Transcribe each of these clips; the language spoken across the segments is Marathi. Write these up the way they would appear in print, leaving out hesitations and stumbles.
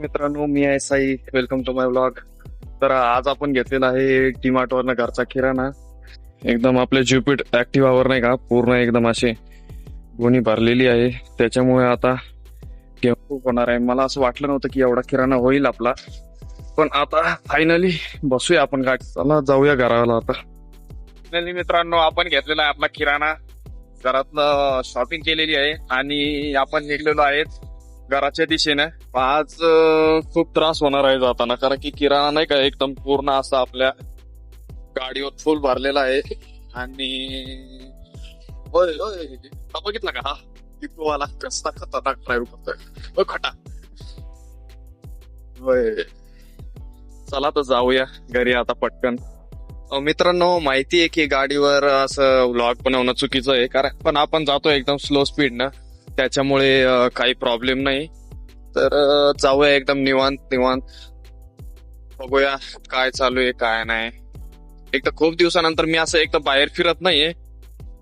मित्रांनो, मी आहे Sai. Welcome to my vlog. तर आज आपण घेतलेला आहे डीमार्ट वरनं घरचा किराणा. एकदम आपले ज्युपिट ऍक्टिव्हावर नाही का पूर्ण एकदम असे गोणी भरलेली आहे. त्याच्यामुळे आता खूप होणार आहे. मला असं वाटलं नव्हतं की एवढा किराणा होईल आपला, पण आता फायनली बसूया आपण गाडी. चला जाऊया घराला आता. फायनली मित्रांनो, आपण घेतलेला आहे आपला किराणा. घरातलं शॉपिंग केलेली आहे आणि आपण निघलेलो आहेत घराच्या दिशेने. आज खूप त्रास होणार आहे जाताना, कारण की किराणा नाही का एकदम पूर्ण असा आपल्या गाडीवर फुल भरलेला आहे. आणि होय होय, हा बघितला का हा टिपूवाला कसा खतरनाक ड्राईव्ह करतोय खटा. होय, चला तर जाऊया घरी आता पटकन. मित्रांनो, माहिती आहे की गाडीवर असं व्लॉग बनवणं चुकीचं आहे, कारण पण आपण जातो एकदम स्लो स्पीडनं, त्याच्यामुळे काही प्रॉब्लेम नाही. तर जाऊया एकदम निवांत निवांत, बघूया काय चालू आहे काय नाही. एक तर खूप दिवसानंतर मी असं एक तर बाहेर फिरत नाहीये,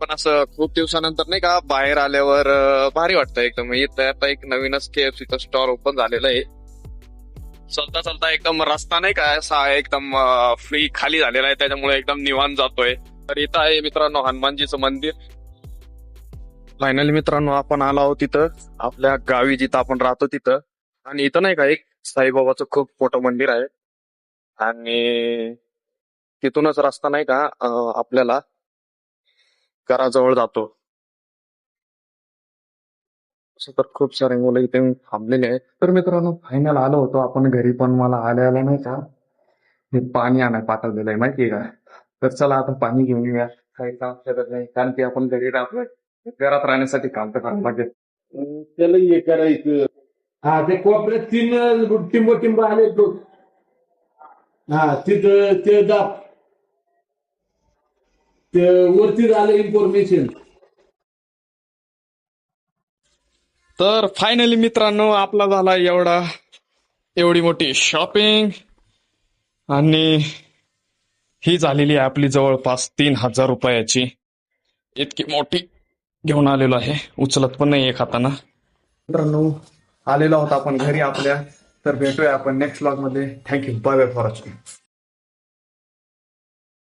पण असं खूप दिवसानंतर नाही का बाहेर आल्यावर भारी वाटतं एकदम. इथं आता एक नवीनच KFCचं स्टॉल ओपन झालेलं आहे. चलता चलता एकदम रस्ता नाही का असा एकदम फ्री खाली झालेला आहे, त्याच्यामुळे एकदम निवांत जातोय. तर इथं आहे मित्रांनो हनुमानजीचं मंदिर. फायनली मित्रांनो, आपण आलो आहोत तिथं आपल्या गावी जिथं आपण राहतो तिथं. आणि इथं नाही का एक साईबाबाचं खूप मोठं मंदिर आहे आणि तिथूनच रस्ता नाही का आपल्याला घराजवळ जातो. असं तर खूप सारे मुलं इथे थांबलेले आहेत. तर मित्रांनो, फायनल आलो होतो आपण घरी, पण मला आल्याला नाही का हे पाणी आणायला पाठवलेलं आहे माहितीये का. तर चला आता पाणी घेऊन येऊया. काही काम करत नाही, कारण की आपण घरी राहतोय. घरात राहण्यासाठी काम तर करावं लागेल. त्याला हे करायचं. हा, ते कोपऱ्यात 3 टिंब आले तो. हा, तिथं ते दाब, ते वरती झालं इन्फॉर्मेशन. तर फायनली मित्रांनो, आपला झाला एवढी मोठी शॉपिंग, आणि ही झालेली आहे आपली जवळपास 3,000 रुपयाची. इतकी मोठी घेऊन आलेलो आहे, उचलत पण नाही एक हाताना. मित्रांनो, आलेलो आहोत आपण घरी आपल्या. तर भेटूया आपण नेक्स्ट व्लॉग मध्ये. Thank you, bye bye for watching.